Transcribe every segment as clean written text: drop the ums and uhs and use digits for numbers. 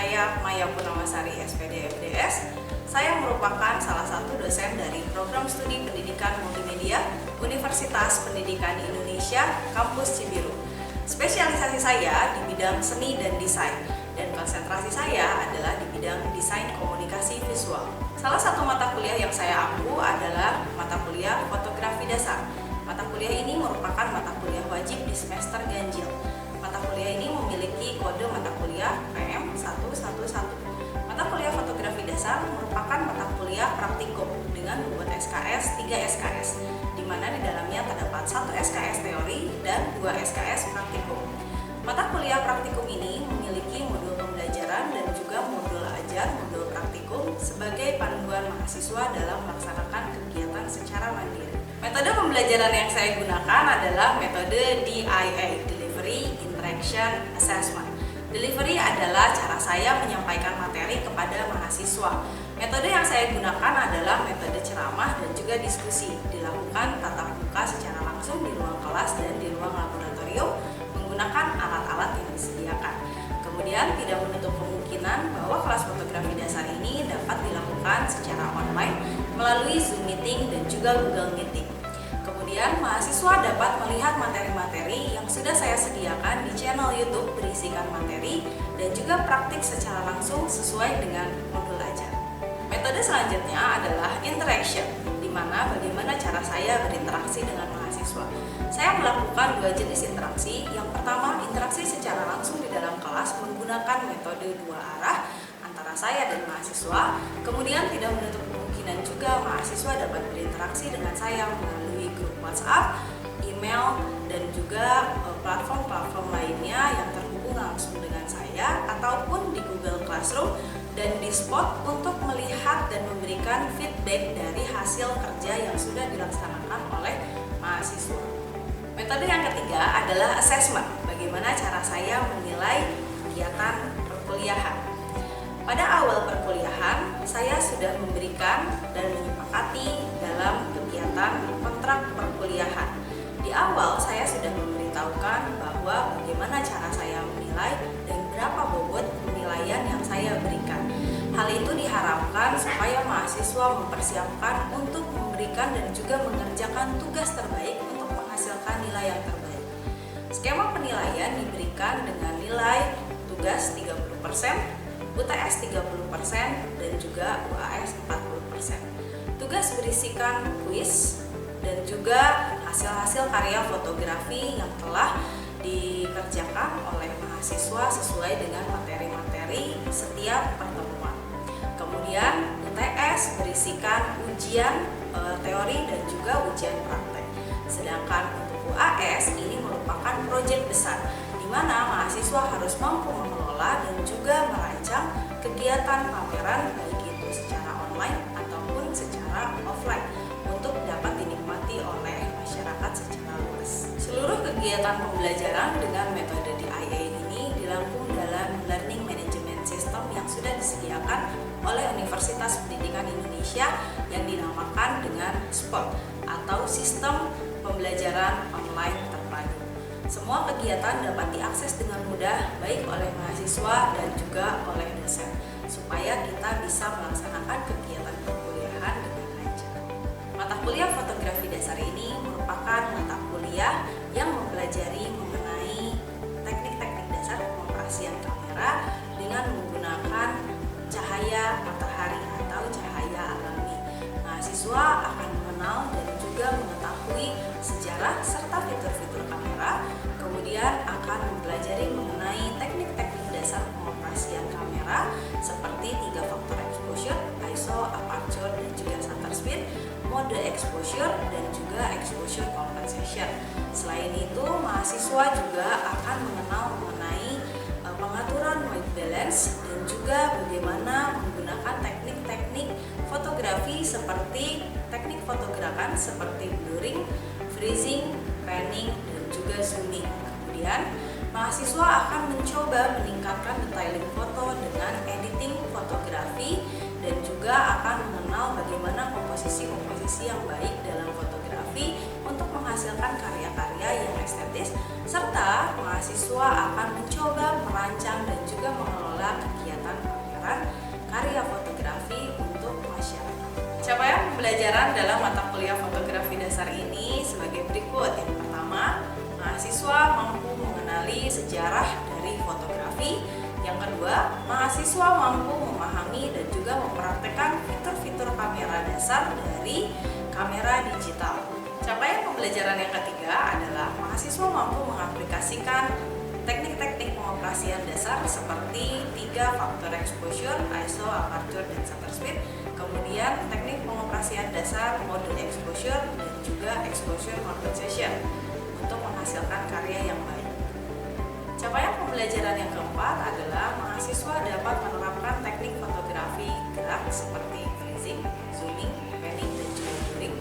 saya Maya Purnamasari SPD FDS. Saya merupakan salah satu dosen dari program studi pendidikan multimedia Universitas Pendidikan Indonesia Kampus Cibiru. Spesialisasi saya di bidang seni dan desain, dan konsentrasi saya adalah di bidang desain komunikasi visual. Salah satu mata kuliah yang saya ampu adalah mata kuliah fotografi dasar. Mata kuliah ini merupakan mata kuliah wajib di semester ganjil. Mata kuliah ini memiliki kode mata kuliah PM111. Mata kuliah fotografi dasar merupakan mata kuliah praktikum dengan bobot SKS 3 SKS, di mana di dalamnya terdapat 1 SKS teori dan 2 SKS praktikum. Mata kuliah praktikum ini memiliki modul pembelajaran dan juga modul ajar, modul praktikum sebagai panduan mahasiswa dalam melaksanakan kegiatan secara mandiri. Metode pembelajaran yang saya gunakan adalah metode DIA, Delivery Interaction Assessment. Delivery adalah cara saya menyampaikan materi kepada mahasiswa. Metode yang saya gunakan adalah metode ceramah dan juga diskusi, dilakukan tatap muka secara langsung di ruang kelas dan di ruang laboratorium menggunakan alat-alat yang disediakan. Kemudian tidak menutup kemungkinan bahwa kelas fotografi dasar ini dapat dilakukan secara online melalui Zoom Meeting dan juga Google Meeting. Kemudian mahasiswa dapat melihat materi-materi yang sudah saya sediakan di channel YouTube berisikan materi dan juga praktik secara langsung sesuai dengan modul ajar. Metode selanjutnya adalah interaction, di mana bagaimana cara saya berinteraksi dengan mahasiswa. Saya melakukan 2 jenis interaksi. Yang pertama, interaksi secara langsung di dalam kelas menggunakan metode 2 arah antara saya dan mahasiswa. Kemudian tidak menutup kemungkinan juga mahasiswa dapat berinteraksi dengan saya melalui grup WhatsApp, email, dan juga platform-platform lainnya yang terhubung langsung dengan saya, ataupun di Google Classroom dan di Spot untuk melihat dan memberikan feedback dari hasil kerja yang sudah dilaksanakan oleh mahasiswa. Metode yang ketiga adalah assessment. Bagaimana cara saya menilai kegiatan perkuliahan. Pada awal perkuliahan, saya sudah memberikan dan menyepakati dalam kegiatan kontrak perkuliahan. Di awal, saya sudah memberitahukan bahwa bagaimana cara saya menilai dan berapa bobot penilaian yang saya berikan. Hal itu diharapkan supaya mahasiswa mempersiapkan untuk memberikan dan juga mengerjakan tugas terbaik untuk menghasilkan nilai yang terbaik. Skema penilaian diberikan dengan nilai tugas 30%, UTS 30%, dan juga UAS 40%. Tugas berisikan kuis dan juga hasil-hasil karya fotografi yang telah dikerjakan oleh mahasiswa sesuai dengan materi-materi setiap pertemuan. Kemudian UTS berisikan ujian teori dan juga ujian praktek. Sedangkan untuk UAS ini merupakan proyek besar, di mana mahasiswa harus mampu mengelola dan juga merancang kegiatan pameran baik itu secara online ataupun secara offline untuk dapat dinikmati oleh masyarakat secara luas. Seluruh kegiatan pembelajaran dengan metode DIA ini dirangkum dalam Learning Management System yang sudah disediakan oleh Universitas Pendidikan Indonesia yang dinamakan dengan SPOT atau Sistem Pembelajaran Online Terpadu. Semua kegiatan dapat diakses dengan mudah baik oleh mahasiswa dan juga oleh dosen, supaya kita bisa melaksanakan kegiatan perkuliahan dengan lancar. Mata kuliah fotografi dasar ini merupakan mata kuliah yang mempelajari mengenai teknik-teknik dasar pengoperasian kamera dengan menggunakan cahaya matahari atau cahaya alami. Mahasiswa akan mengenal dan juga mengetahui sejarah serta fitur-fitur kamera, kemudian akan mempelajari mengenai teknik-teknik dasar pengoperasian kamera seperti 3 faktor exposure, ISO, aperture, dan juga shutter speed, mode exposure, dan juga exposure compensation. Selain itu, mahasiswa juga akan mengenal mengenai pengaturan white balance dan juga bagaimana menggunakan teknik-teknik fotografi seperti teknik fotogerakan seperti blurring, freezing, panning, dan juga zooming. Kemudian, mahasiswa akan mencoba meningkatkan detailing foto dengan editing fotografi dan juga akan mengenal bagaimana komposisi-komposisi yang baik dalam fotografi untuk menghasilkan karya-karya yang estetis, serta mahasiswa akan mencoba merancang dan juga mengelola kegiatan pembelajaran dalam mata kuliah fotografi dasar ini sebagai berikut. Yang pertama, mahasiswa mampu mengenali sejarah dari fotografi. Yang kedua, mahasiswa mampu memahami dan juga mempraktekkan fitur-fitur kamera dasar dari kamera digital. Capaian pembelajaran yang ketiga adalah mahasiswa mampu mengaplikasikan teknik-teknik pengoperasian dasar seperti 3 faktor exposure, ISO, aperture, dan shutter speed. Kemudian teknik pengoperasian dasar mode exposure dan juga exposure compensation untuk menghasilkan karya yang baik. Capaian pembelajaran yang keempat adalah mahasiswa dapat menerapkan teknik fotografi gerak seperti freezing, zooming, panning, dan juga blurring.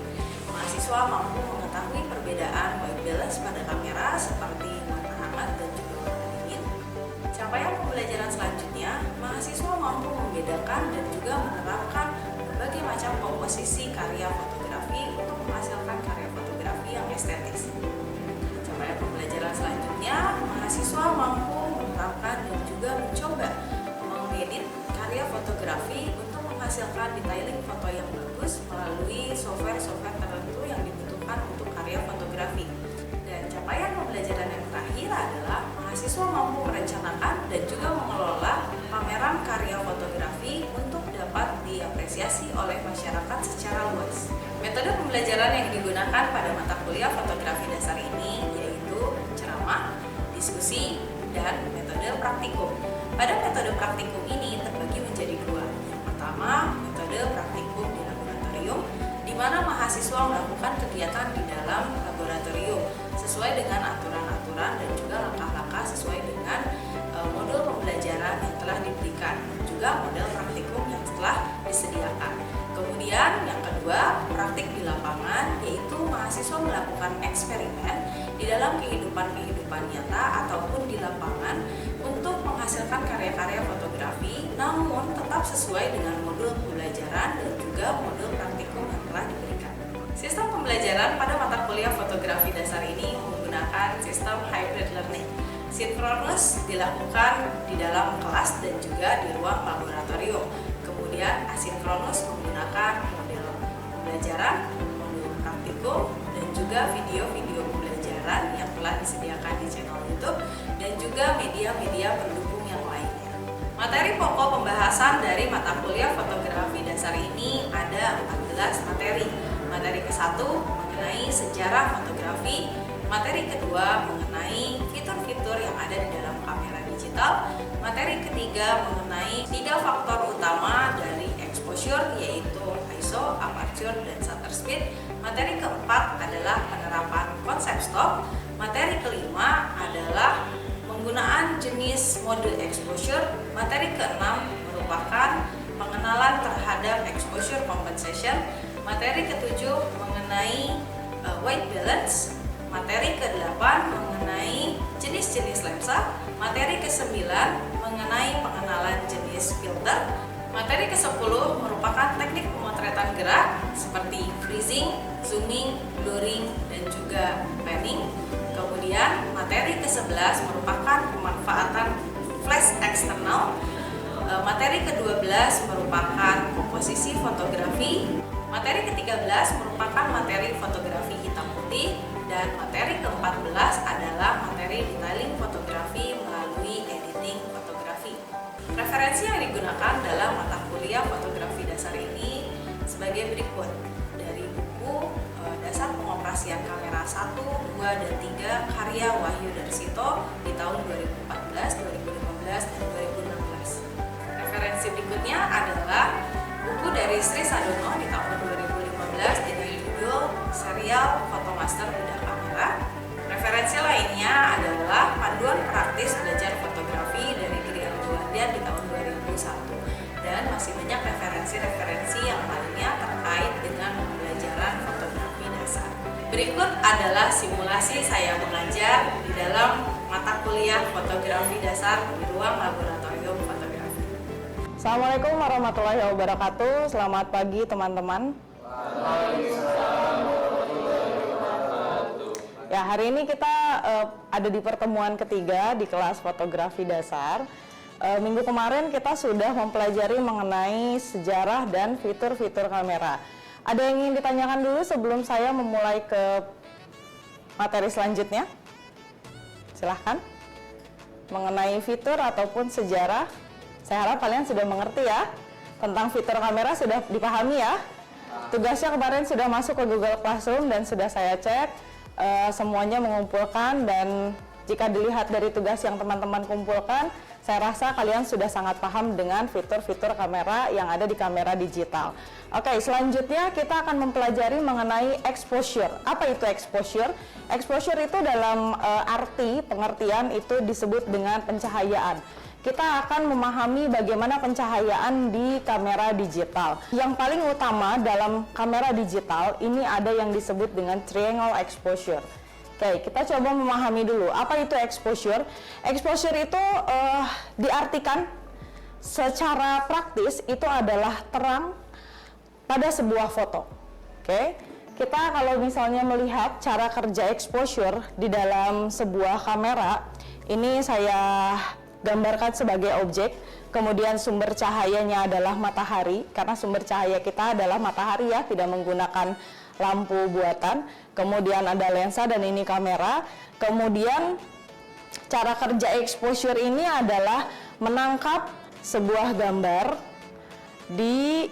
Mahasiswa mampu mengetahui perbedaan white balance pada kamera seperti warna hangat dan juga warna dingin. Capaian pembelajaran selanjutnya, mahasiswa mampu membedakan dan juga menerapkan berbagai macam komposisi karya fotografi untuk menghasilkan karya fotografi yang estetis. Capaian pembelajaran selanjutnya, mahasiswa mampu menerapkan dan juga mencoba mengedit karya fotografi untuk menghasilkan detailing foto yang bagus melalui software-software tertentu yang dibutuhkan untuk karya fotografi. Dan capaian pembelajaran yang terakhir adalah mahasiswa mampu merencanakan dan juga mengelola pameran karya fotografi untuk dapat diapresiasi oleh masyarakat secara luas. Metode pembelajaran yang digunakan pada mata kuliah fotografi dasar ini yaitu ceramah, diskusi, dan metode praktikum. Pada metode praktikum ini terbagi menjadi 2. Yang pertama, metode praktikum di laboratorium, di mana mahasiswa melakukan kegiatan di dalam laboratorium sesuai dengan aturan-aturan dan juga langkah-langkah sesuai dengan modul pembelajaran yang telah diberikan, juga model praktikum yang telah disediakan. Kemudian yang kedua, praktik di lapangan, yaitu mahasiswa melakukan eksperimen di dalam kehidupan nyata ataupun di lapangan untuk menghasilkan karya-karya fotografi, namun tetap sesuai dengan modul pembelajaran dan juga modul praktikum yang telah diberikan. Sistem pembelajaran pada mata kuliah fotografi dasar ini menggunakan sistem hybrid learning. Sinkronus dilakukan di dalam kelas dan juga di ruang laboratorium. Kemudian asinkronus menggunakan model pembelajaran, modul praktikum, dan juga video-video pembelajaran yang telah disediakan di channel YouTube dan juga media-media pendukung yang lainnya. Materi pokok pembahasan dari mata kuliah fotografi dasar ini ada 14 materi. Materi ke-1 mengenai sejarah fotografi, materi kedua mengenai fitur-fitur yang ada di dalam kamera digital, materi ketiga mengenai 3 faktor utama dari exposure yaitu ISO, aperture, dan shutter speed. Materi keempat adalah penerapan konsep stop. Materi kelima adalah penggunaan jenis mode exposure. Materi keenam merupakan pengenalan terhadap exposure compensation. Materi ketujuh mengenai white balance. Materi ke-8 mengenai jenis-jenis lensa. Materi ke-9 mengenai pengenalan jenis filter. Materi ke-10 merupakan teknik pemotretan gerak seperti freezing, zooming, blurring, dan juga panning. Kemudian materi ke-11 merupakan pemanfaatan flash eksternal. Materi ke-12 merupakan komposisi fotografi. Materi ke-13 merupakan materi fotografi hitam putih. Dan materi ke-14 adalah materi detailing fotografi melalui editing fotografi. Referensi yang digunakan dalam mata kuliah fotografi dasar ini sebagai berikut. Dari buku Dasar Pengoperasian Kamera 1, 2, dan 3 karya Wahyu Darsito di tahun 2014, 2015, dan 2016. Referensi berikutnya adalah buku dari Sri Sadono di tahun 2015 dengan judul Serial Fotomaster Bedah Kamera. Referensi lainnya adalah Panduan Praktis Belajar Fotografi dari Giri Arjuwandian di tahun 2001. Dan masih banyak referensi-referensi yang lainnya terkait dengan pembelajaran fotografi dasar. Berikut adalah simulasi saya mengajar di dalam mata kuliah fotografi dasar di ruang laboratorium fotografi. Assalamualaikum warahmatullahi wabarakatuh. Selamat pagi teman-teman. Ya, hari ini kita ada di pertemuan ketiga di kelas fotografi dasar. Minggu kemarin kita sudah mempelajari mengenai sejarah dan fitur-fitur kamera. Ada yang ingin ditanyakan dulu sebelum saya memulai ke materi selanjutnya? Silahkan. Mengenai fitur ataupun sejarah, saya harap kalian sudah mengerti ya. Tentang fitur kamera sudah dipahami ya. Tugasnya kemarin sudah masuk ke Google Classroom dan sudah saya cek. Semuanya mengumpulkan, dan jika dilihat dari tugas yang teman-teman kumpulkan, saya rasa kalian sudah sangat paham dengan fitur-fitur kamera yang ada di kamera digital. Oke, selanjutnya kita akan mempelajari mengenai exposure. Apa itu exposure? Exposure itu dalam arti pengertian itu disebut dengan pencahayaan. Kita akan memahami bagaimana pencahayaan di kamera digital. Yang paling utama dalam kamera digital ini ada yang disebut dengan triangle exposure. Oke, kita coba memahami dulu apa itu exposure. Exposure itu diartikan secara praktis itu adalah terang pada sebuah foto. Oke, kita kalau misalnya melihat cara kerja exposure di dalam sebuah kamera, ini saya gambarkan sebagai objek, kemudian sumber cahayanya adalah matahari, karena sumber cahaya kita adalah matahari ya, tidak menggunakan lampu buatan. Kemudian ada lensa dan ini kamera. Kemudian cara kerja exposure ini adalah menangkap sebuah gambar di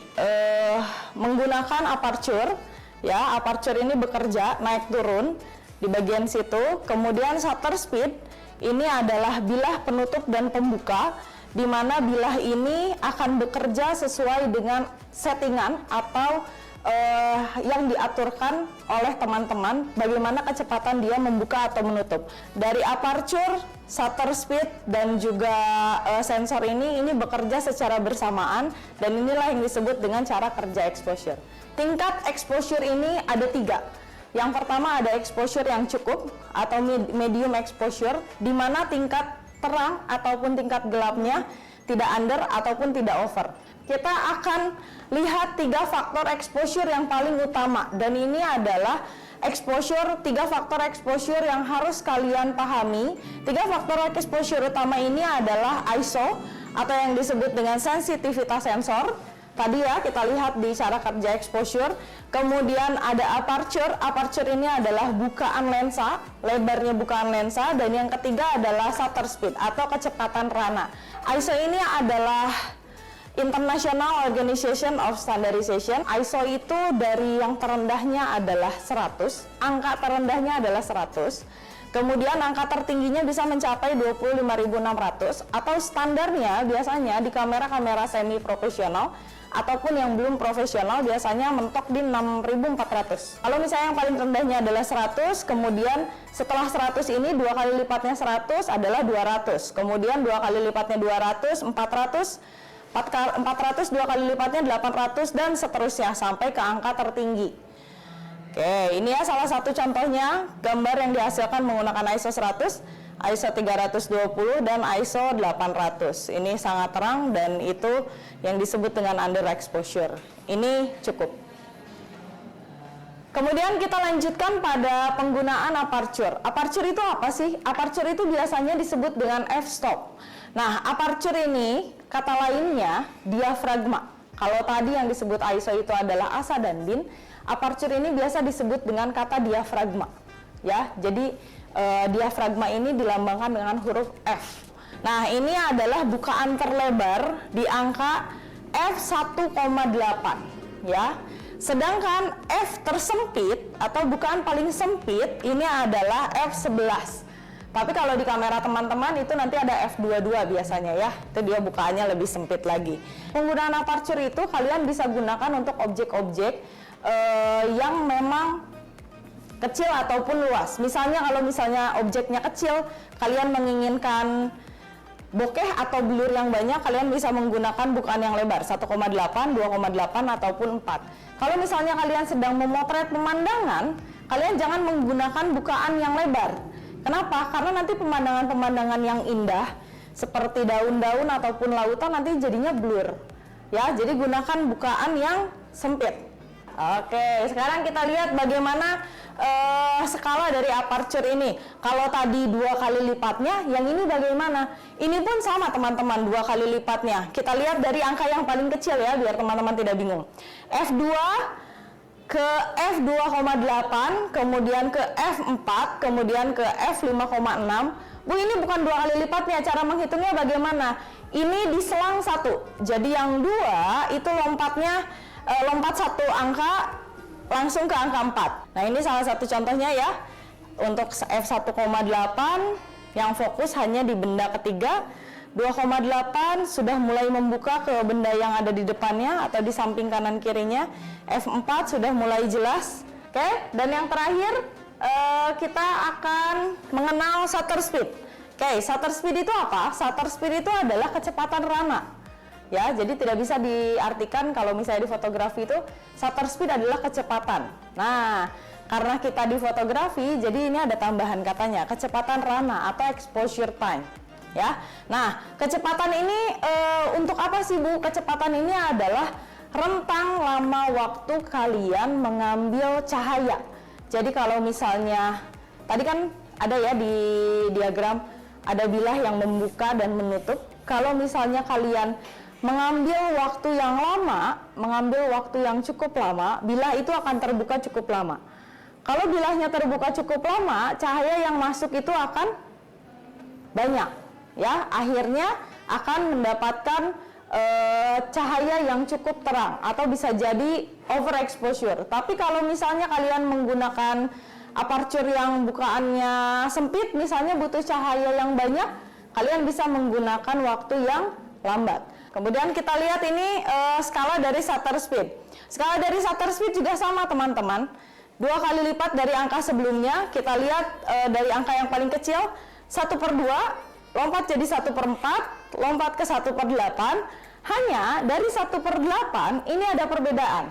menggunakan aperture ya. Aperture ini bekerja naik turun di bagian situ. Kemudian shutter speed ini adalah bilah penutup dan pembuka, di mana bilah ini akan bekerja sesuai dengan settingan atau yang diaturkan oleh teman-teman, bagaimana kecepatan dia membuka atau menutup. Dari aperture, shutter speed, dan juga sensor ini bekerja secara bersamaan, dan inilah yang disebut dengan cara kerja exposure. Tingkat exposure ini ada 3. Yang pertama ada exposure yang cukup atau medium exposure, di mana tingkat terang ataupun tingkat gelapnya tidak under ataupun tidak over. Kita akan lihat 3 faktor exposure yang paling utama, dan ini adalah exposure, 3 faktor exposure yang harus kalian pahami. 3 faktor exposure utama ini adalah ISO atau yang disebut dengan sensitivitas sensor. Tadi ya kita lihat di cara kerja exposure. Kemudian ada aperture. Aperture ini adalah bukaan lensa, lebarnya bukaan lensa. Dan yang ketiga adalah shutter speed atau kecepatan rana. ISO ini adalah International Organization of Standardization. ISO itu dari yang terendahnya adalah 100, angka terendahnya adalah 100. Kemudian angka tertingginya bisa mencapai 25.600, atau standarnya biasanya di kamera-kamera semi profesional ataupun yang belum profesional biasanya mentok di 6.400. Kalau misalnya yang paling rendahnya adalah 100, kemudian setelah 100 ini 2 kali lipatnya 100 adalah 200. Kemudian 2 kali lipatnya 200, 400, 400 2 kali lipatnya 800, dan seterusnya sampai ke angka tertinggi. Oke, ini ya salah satu contohnya gambar yang dihasilkan menggunakan ISO 100, ISO 320, dan ISO 800. Ini sangat terang dan itu yang disebut dengan underexposure. Ini cukup. Kemudian kita lanjutkan pada penggunaan aperture. Aperture itu apa sih? Aperture itu biasanya disebut dengan f-stop. Nah, aperture ini kata lainnya diafragma. Kalau tadi yang disebut ISO itu adalah ASA dan bin, aperture ini biasa disebut dengan kata diafragma. Ya, jadi diafragma ini dilambangkan dengan huruf F. Nah, ini adalah bukaan terlebar di angka f1,8 ya. Sedangkan F tersempit atau bukaan paling sempit ini adalah f11. Tapi kalau di kamera teman-teman itu nanti ada f22 biasanya ya. Itu dia bukaannya lebih sempit lagi. Penggunaan aperture itu kalian bisa gunakan untuk objek-objek yang memang kecil ataupun luas. Misalnya kalau misalnya objeknya kecil, kalian menginginkan bokeh atau blur yang banyak, kalian bisa menggunakan bukaan yang lebar 1,8, 2,8 ataupun 4. Kalau misalnya kalian sedang memotret pemandangan, kalian jangan menggunakan bukaan yang lebar. Kenapa? Karena nanti pemandangan-pemandangan yang indah seperti daun-daun ataupun lautan nanti jadinya blur. Ya, jadi gunakan bukaan yang sempit. Oke, sekarang kita lihat bagaimana skala dari aperture ini. Kalau tadi 2 kali lipatnya, yang ini bagaimana? Ini pun sama teman-teman, 2 kali lipatnya. Kita lihat dari angka yang paling kecil ya, biar teman-teman tidak bingung. F2 ke F2,8, kemudian ke F4, kemudian ke F5,6. Bu, ini bukan 2 kali lipatnya. Cara menghitungnya bagaimana? Ini diselang 1. Jadi yang 2 itu lompatnya lompat 1 angka langsung ke angka 4. Nah, ini salah satu contohnya ya. Untuk F1,8 yang fokus hanya di benda ketiga. 2,8 sudah mulai membuka ke benda yang ada di depannya atau di samping kanan kirinya. F4 sudah mulai jelas. Oke, dan yang terakhir kita akan mengenal shutter speed. Oke, shutter speed itu apa? Shutter speed itu adalah kecepatan rana. Ya, jadi tidak bisa diartikan kalau misalnya di fotografi itu shutter speed adalah kecepatan. Nah, karena kita di fotografi, jadi ini ada tambahan katanya, kecepatan rana atau exposure time. Ya, nah kecepatan ini untuk apa sih Bu? Kecepatan ini adalah rentang lama waktu kalian mengambil cahaya. Jadi kalau misalnya tadi kan ada ya di diagram ada bilah yang membuka dan menutup. Kalau misalnya kalian mengambil waktu yang lama, mengambil waktu yang cukup lama, bilah itu akan terbuka cukup lama. Kalau bilahnya terbuka cukup lama, cahaya yang masuk itu akan banyak. Ya, akhirnya akan mendapatkan cahaya yang cukup terang atau bisa jadi overexposure. Tapi kalau misalnya kalian menggunakan aperture yang bukaannya sempit, misalnya butuh cahaya yang banyak, kalian bisa menggunakan waktu yang lambat. Kemudian kita lihat ini skala dari shutter speed. Skala dari shutter speed juga sama teman-teman. 2 kali lipat dari angka sebelumnya. Kita lihat dari angka yang paling kecil 1/2. Lompat jadi 1/4, lompat ke 1/8. Hanya dari 1/8 ini ada perbedaan.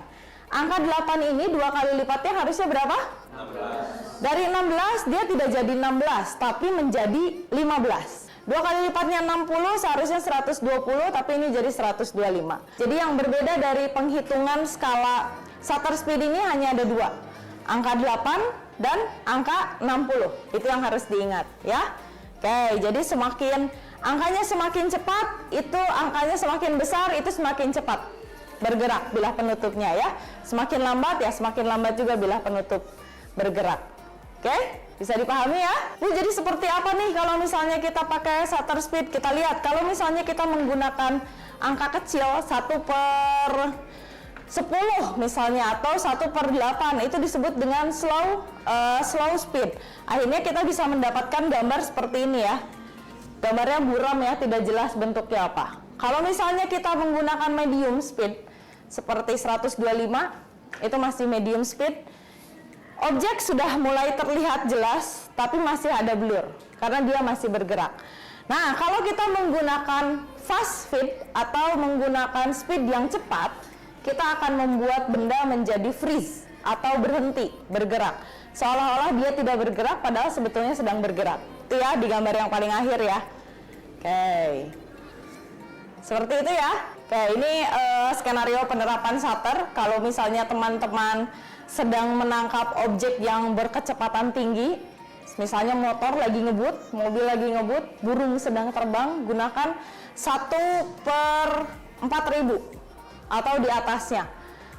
Angka 8 ini 2 kali lipatnya harusnya berapa? 16. Dari 16 dia tidak jadi 16, tapi menjadi 15. 2 kali lipatnya 60 seharusnya 120, tapi ini jadi 125. Jadi yang berbeda dari penghitungan skala shutter speed ini hanya ada 2. Angka 8 dan angka 60. Itu yang harus diingat ya. Oke, jadi angkanya semakin cepat, itu angkanya semakin besar, itu semakin cepat bergerak bilah penutupnya ya. Semakin lambat ya, semakin lambat juga bilah penutup bergerak. Oke, bisa dipahami ya? Bu, jadi seperti apa nih kalau misalnya kita pakai shutter speed? Kita lihat, kalau misalnya kita menggunakan angka kecil 1/10 misalnya atau 1/8, itu disebut dengan slow speed. Akhirnya kita bisa mendapatkan gambar seperti ini ya. Gambarnya buram ya, tidak jelas bentuknya apa. Kalau misalnya kita menggunakan medium speed seperti 125, itu masih medium speed. Objek sudah mulai terlihat jelas, tapi masih ada blur karena dia masih bergerak. Nah, kalau kita menggunakan fast speed atau menggunakan speed yang cepat, kita akan membuat benda menjadi freeze atau berhenti bergerak. Seolah-olah dia tidak bergerak padahal sebetulnya sedang bergerak. Itu ya di gambar yang paling akhir ya. Oke. Seperti itu ya. Oke, ini skenario penerapan shutter. Kalau misalnya teman-teman sedang menangkap objek yang berkecepatan tinggi, misalnya motor lagi ngebut, mobil lagi ngebut, burung sedang terbang, gunakan 1/4000 atau di atasnya.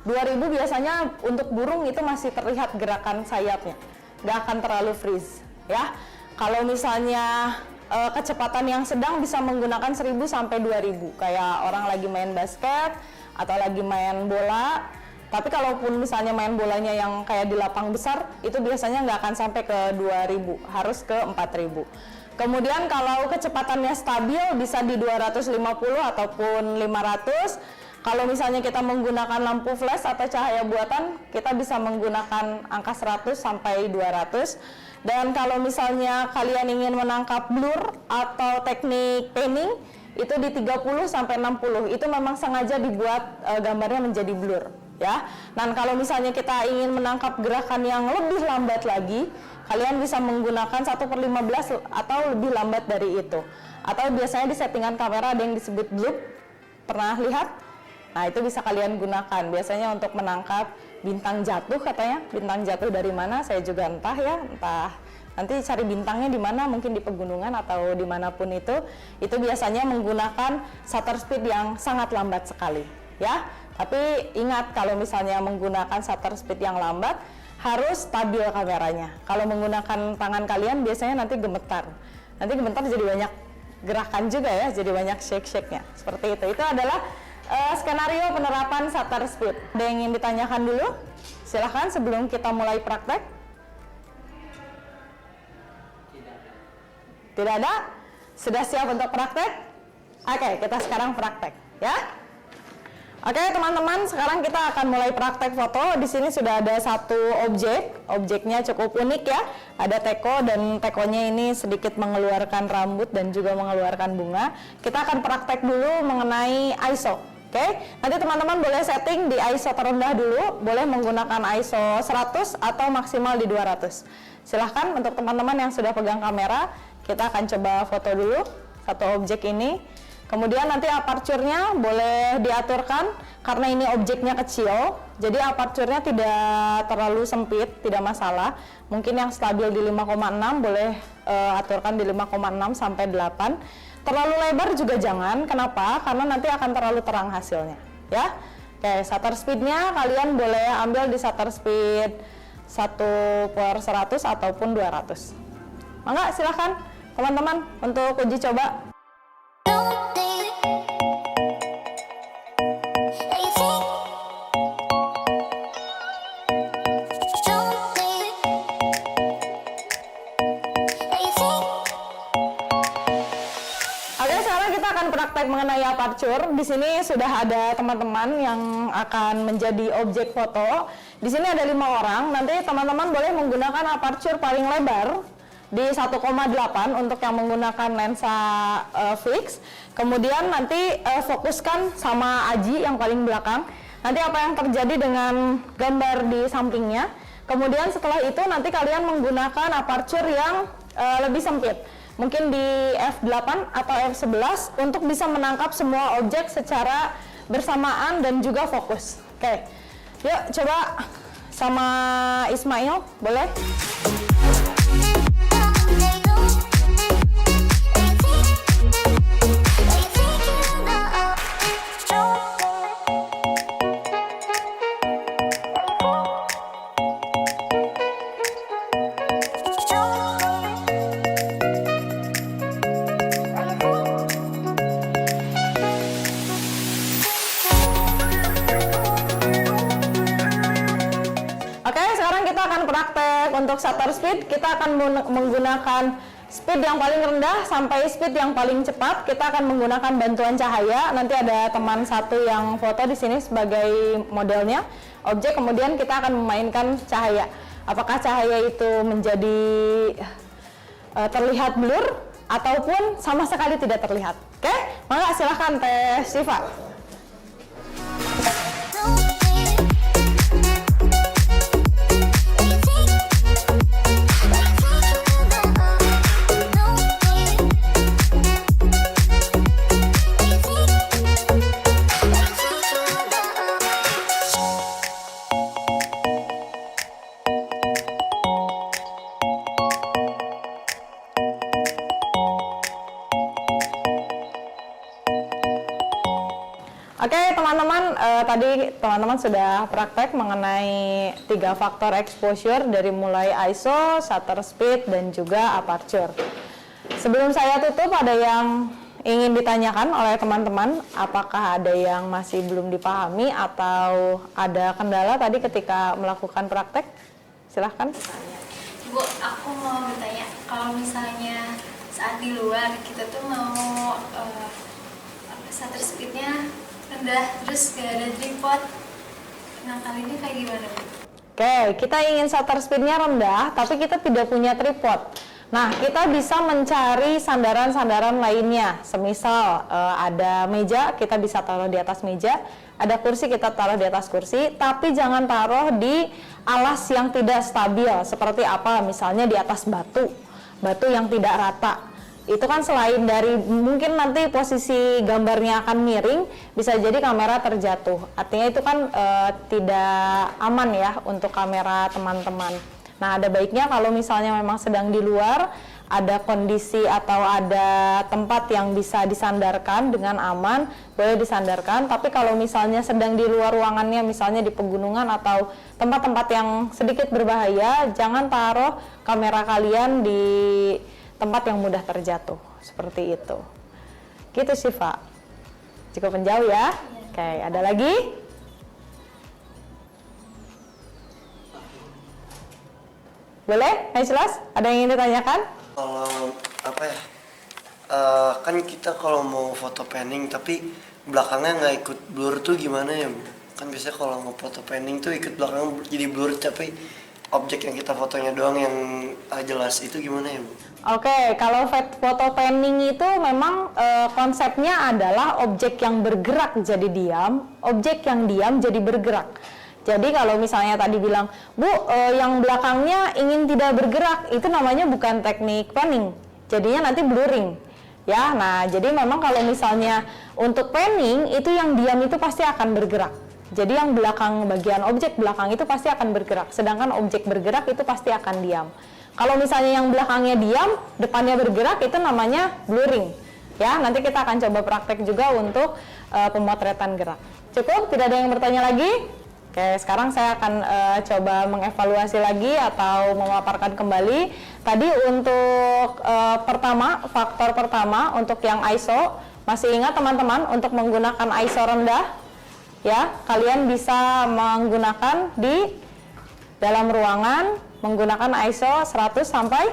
2000 biasanya untuk burung itu masih terlihat gerakan sayapnya, nggak akan terlalu freeze ya. Kalau misalnya kecepatan yang sedang bisa menggunakan 1000 sampai 2000, kayak orang lagi main basket atau lagi main bola. Tapi kalaupun misalnya main bolanya yang kayak di lapang besar, itu biasanya nggak akan sampai ke 2000, harus ke 4000. Kemudian kalau kecepatannya stabil bisa di 250 ataupun 500. Kalau misalnya kita menggunakan lampu flash atau cahaya buatan, kita bisa menggunakan angka 100 sampai 200. Dan kalau misalnya kalian ingin menangkap blur atau teknik panning, itu di 30 sampai 60. Itu memang sengaja dibuat gambarnya menjadi blur ya. Dan kalau misalnya kita ingin menangkap gerakan yang lebih lambat lagi, kalian bisa menggunakan 1/15 atau lebih lambat dari itu. Atau biasanya di settingan kamera ada yang disebut loop. Pernah lihat? Nah, itu bisa kalian gunakan biasanya untuk menangkap bintang jatuh katanya. Bintang jatuh dari mana saya juga entah ya, entah nanti cari bintangnya di mana, mungkin di pegunungan atau dimanapun itu biasanya menggunakan shutter speed yang sangat lambat sekali ya. Tapi ingat, kalau misalnya menggunakan shutter speed yang lambat, harus stabil kameranya. Kalau menggunakan tangan kalian biasanya nanti gemetar. Nanti gemetar jadi banyak gerakan juga ya, jadi banyak shake-shake-nya. Seperti itu. Itu adalah skenario penerapan shutter speed. Ada yang ingin ditanyakan dulu? Silahkan sebelum kita mulai praktek. Tidak ada? Sudah siap untuk praktek? Oke, kita sekarang praktek ya. Oke teman-teman, sekarang kita akan mulai praktek foto. Di sini sudah ada satu objeknya cukup unik ya. Ada teko, dan tekonya ini sedikit mengeluarkan rambut dan juga mengeluarkan bunga. Kita akan praktek dulu mengenai ISO. Oke, nanti teman-teman boleh setting di ISO terendah dulu, boleh menggunakan ISO 100 atau maksimal di 200. Silahkan untuk teman-teman yang sudah pegang kamera, kita akan coba foto dulu satu objek ini. Kemudian nanti aperture-nya boleh diaturkan, karena ini objeknya kecil, jadi aperture-nya tidak terlalu sempit, tidak masalah. Mungkin yang stabil di 5,6 boleh aturkan di 5,6 sampai 8. Terlalu lebar juga jangan. Kenapa? Karena nanti akan terlalu terang hasilnya ya. Oke, shutter speed-nya kalian boleh ambil di shutter speed 1/100 ataupun 200. Mangga silahkan teman-teman untuk uji coba. Praktek mengenai aperture. Di sini sudah ada teman-teman yang akan menjadi objek foto. Di sini ada 5 orang. Nanti teman-teman boleh menggunakan aperture paling lebar di 1,8 untuk yang menggunakan lensa fix. Kemudian nanti fokuskan sama Aji yang paling belakang. Nanti apa yang terjadi dengan gambar di sampingnya. Kemudian setelah itu nanti kalian menggunakan aperture yang lebih sempit. Mungkin di f8 atau f11 untuk bisa menangkap semua objek secara bersamaan dan juga fokus. Oke, yuk coba sama Ismail, boleh? Untuk shutter speed, kita akan menggunakan speed yang paling rendah sampai speed yang paling cepat. Kita akan menggunakan bantuan cahaya. Nanti ada teman satu yang foto di sini sebagai modelnya objek. Kemudian kita akan memainkan cahaya. Apakah cahaya itu menjadi terlihat blur ataupun sama sekali tidak terlihat. Oke, maka silahkan Teh Siva. Oke teman-teman, tadi teman-teman sudah praktek mengenai 3 faktor exposure dari mulai ISO, shutter speed, dan juga aperture. Sebelum saya tutup, ada yang ingin ditanyakan oleh teman-teman, apakah ada yang masih belum dipahami atau ada kendala tadi ketika melakukan praktek? Silahkan. Bu, aku mau bertanya, kalau misalnya saat di luar kita tuh mau shutter speednya rendah, terus gak ada tripod. Nah kali ini kayak gimana? Oke, kita ingin shutter speednya rendah, tapi kita tidak punya tripod. Nah, kita bisa mencari sandaran-sandaran lainnya. Semisal ada meja, kita bisa taruh di atas meja. Ada kursi, kita taruh di atas kursi. Tapi jangan taruh di alas yang tidak stabil. Seperti apa? Misalnya di atas batu yang tidak rata. Itu kan selain dari mungkin nanti posisi gambarnya akan miring, bisa jadi kamera terjatuh. Artinya itu kan tidak aman ya untuk kamera teman-teman. Nah, ada baiknya kalau misalnya memang sedang di luar, ada kondisi atau ada tempat yang bisa disandarkan dengan aman, boleh disandarkan. Tapi kalau misalnya sedang di luar ruangannya, misalnya di pegunungan atau tempat-tempat yang sedikit berbahaya, jangan taruh kamera kalian di tempat yang mudah terjatuh, seperti itu. Gitu sih, Pak. Cukup menjauh ya. Oke, ada lagi? Boleh? Jelas? Ada yang ingin ditanyakan? Kalau apa ya, kan kita kalau mau foto panning tapi belakangnya nggak ikut blur tuh gimana ya, Bu? Kan biasanya kalau mau foto panning tuh ikut belakang jadi blur, tapi objek yang kita fotonya doang yang jelas, itu gimana ya, Bu? Oke, kalau foto panning itu memang konsepnya adalah objek yang bergerak jadi diam, objek yang diam jadi bergerak. Jadi kalau misalnya tadi bilang, Bu, yang belakangnya ingin tidak bergerak, itu namanya bukan teknik panning, jadinya nanti blurring. Ya, nah jadi memang kalau misalnya untuk panning itu yang diam itu pasti akan bergerak. Jadi yang belakang, bagian objek belakang itu pasti akan bergerak, sedangkan objek bergerak itu pasti akan diam. Kalau misalnya yang belakangnya diam, depannya bergerak, itu namanya blurring. Ya, nanti kita akan coba praktek juga untuk pemotretan gerak. Cukup? Tidak ada yang bertanya lagi? Oke, sekarang saya akan coba mengevaluasi lagi atau memaparkan kembali. Tadi untuk faktor pertama untuk yang ISO, masih ingat teman-teman untuk menggunakan ISO rendah? Ya, kalian bisa menggunakan di dalam ruangan menggunakan ISO 100 sampai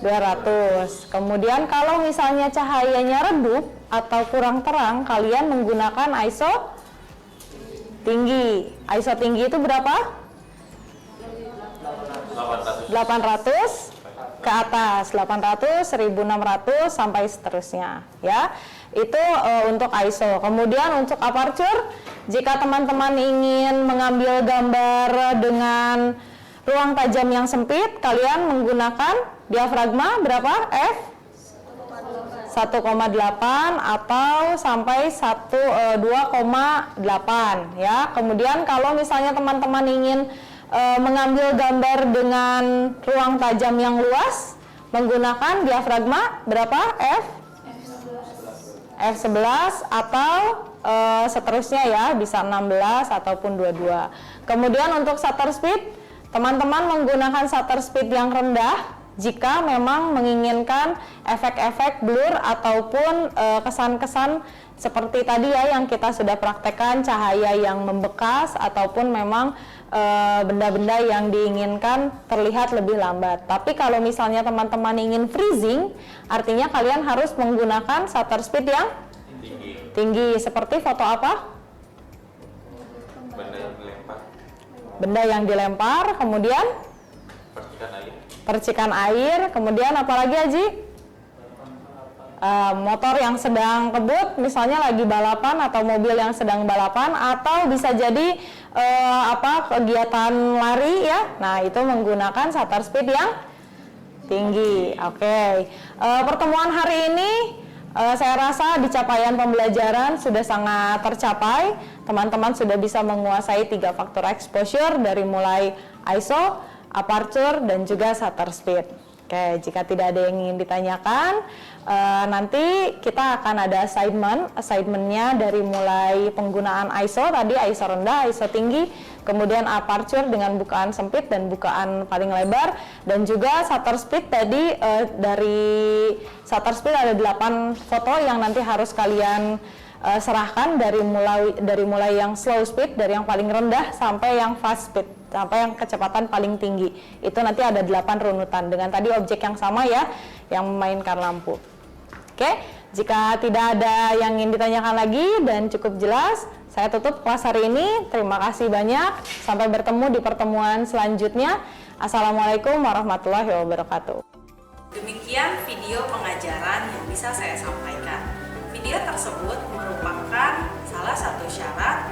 200. Kemudian kalau misalnya cahayanya redup atau kurang terang, kalian menggunakan ISO tinggi. ISO tinggi itu berapa? 800 ke atas, 800, 1600 sampai seterusnya, ya. Itu untuk ISO. Kemudian untuk aperture, jika teman-teman ingin mengambil gambar dengan ruang tajam yang sempit, kalian menggunakan diafragma berapa? F 1,8 atau sampai 2,8 ya. Kemudian kalau misalnya teman-teman ingin mengambil gambar dengan ruang tajam yang luas, menggunakan diafragma berapa? F11 atau seterusnya ya, bisa 16 ataupun 22. Kemudian untuk shutter speed, teman-teman menggunakan shutter speed yang rendah jika memang menginginkan efek-efek blur ataupun kesan-kesan seperti tadi ya yang kita sudah praktekkan, cahaya yang membekas ataupun memang benda-benda yang diinginkan terlihat lebih lambat. Tapi kalau misalnya teman-teman ingin freezing, artinya kalian harus menggunakan shutter speed yang tinggi. Seperti foto apa? Benda yang dilempar, kemudian percikan air, kemudian apa lagi Haji? Motor yang sedang kebut, misalnya lagi balapan atau mobil yang sedang balapan, atau bisa jadi kegiatan lari ya. Nah, itu menggunakan shutter speed yang tinggi. Oke. Pertemuan hari ini saya rasa di capaian pembelajaran sudah sangat tercapai. Teman-teman sudah bisa menguasai 3 faktor exposure dari mulai ISO, aperture, dan juga shutter speed. Oke, jika tidak ada yang ingin ditanyakan, nanti kita akan ada assignmentnya dari mulai penggunaan ISO tadi, ISO rendah, ISO tinggi, kemudian aperture dengan bukaan sempit dan bukaan paling lebar, dan juga shutter speed tadi. Dari shutter speed ada 8 foto yang nanti harus kalian serahkan dari mulai yang slow speed, dari yang paling rendah sampai yang fast speed, sampai yang kecepatan paling tinggi. Itu nanti ada 8 runutan dengan tadi objek yang sama ya, yang memainkan lampu. Oke, jika tidak ada yang ingin ditanyakan lagi dan cukup jelas, saya tutup kelas hari ini. Terima kasih banyak. Sampai bertemu di pertemuan selanjutnya. Assalamualaikum warahmatullahi wabarakatuh. Demikian video pengajaran yang bisa saya sampaikan. Video tersebut merupakan salah satu syarat